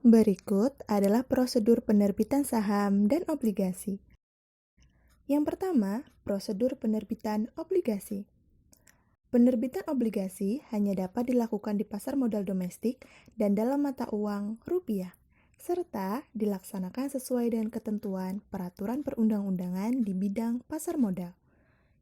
Berikut adalah prosedur penerbitan saham dan obligasi. Yang pertama, prosedur penerbitan obligasi. Penerbitan obligasi hanya dapat dilakukan di pasar modal domestik dan dalam mata uang rupiah, serta dilaksanakan sesuai dengan ketentuan peraturan perundang-undangan di bidang pasar modal.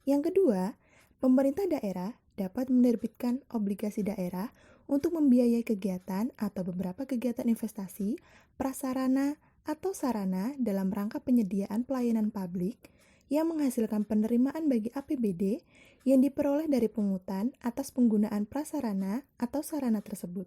Yang kedua, pemerintah daerah dapat menerbitkan obligasi daerah untuk membiayai kegiatan atau beberapa kegiatan investasi, prasarana, atau sarana dalam rangka penyediaan pelayanan publik yang menghasilkan penerimaan bagi APBD yang diperoleh dari pungutan atas penggunaan prasarana atau sarana tersebut.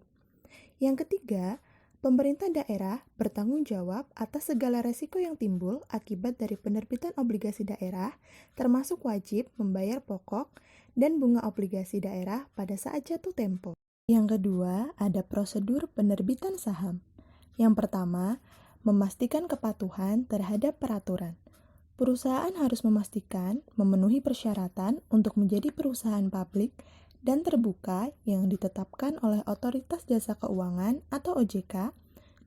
Yang ketiga, pemerintah daerah bertanggung jawab atas segala resiko yang timbul akibat dari penerbitan obligasi daerah, termasuk wajib membayar pokok dan bunga obligasi daerah pada saat jatuh tempo. Yang kedua, ada prosedur penerbitan saham. Yang pertama, memastikan kepatuhan terhadap peraturan. Perusahaan harus memastikan memenuhi persyaratan untuk menjadi perusahaan publik dan terbuka yang ditetapkan oleh Otoritas Jasa Keuangan atau OJK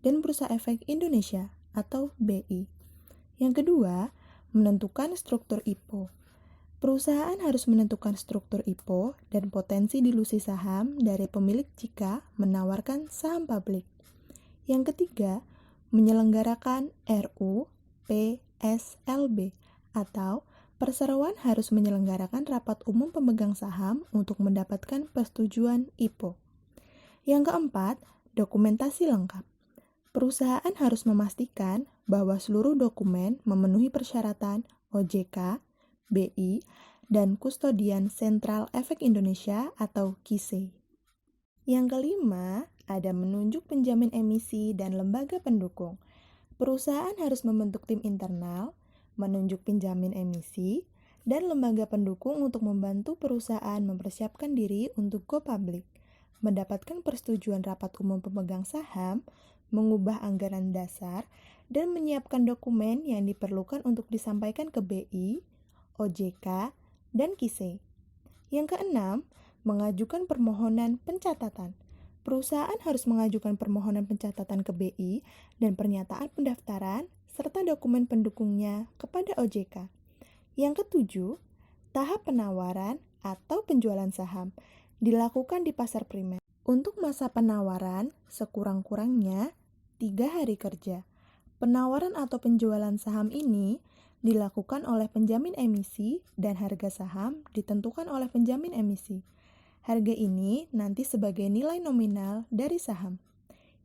dan Bursa Efek Indonesia atau BI. Yang kedua, menentukan struktur IPO. Perusahaan harus menentukan struktur IPO dan potensi dilusi saham dari pemilik jika menawarkan saham publik. Yang ketiga, menyelenggarakan RUPSLB atau perseroan harus menyelenggarakan rapat umum pemegang saham untuk mendapatkan persetujuan IPO. Yang keempat, dokumentasi lengkap. Perusahaan harus memastikan bahwa seluruh dokumen memenuhi persyaratan OJK, BI, dan Kustodian Sentral Efek Indonesia atau KISE. Yang kelima, ada menunjuk penjamin emisi dan lembaga pendukung. Perusahaan harus membentuk tim internal, menunjuk penjamin emisi, dan lembaga pendukung untuk membantu perusahaan mempersiapkan diri untuk go public, mendapatkan persetujuan rapat umum pemegang saham, mengubah anggaran dasar, dan menyiapkan dokumen yang diperlukan untuk disampaikan ke BI, OJK, dan KISE. Yang keenam, mengajukan permohonan pencatatan. Perusahaan harus mengajukan permohonan pencatatan ke BI dan pernyataan pendaftaran serta dokumen pendukungnya kepada OJK. Yang ketujuh, tahap penawaran atau penjualan saham dilakukan di pasar primer. Untuk masa penawaran, sekurang-kurangnya 3 hari kerja. Penawaran atau penjualan saham ini dilakukan oleh penjamin emisi dan harga saham ditentukan oleh penjamin emisi. Harga ini nanti sebagai nilai nominal dari saham.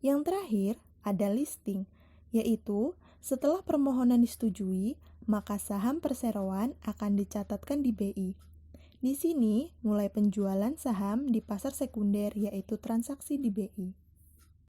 Yang terakhir, ada listing, yaitu setelah permohonan disetujui, maka saham perseroan akan dicatatkan di BI. Di sini mulai penjualan saham di pasar sekunder yaitu transaksi di BI.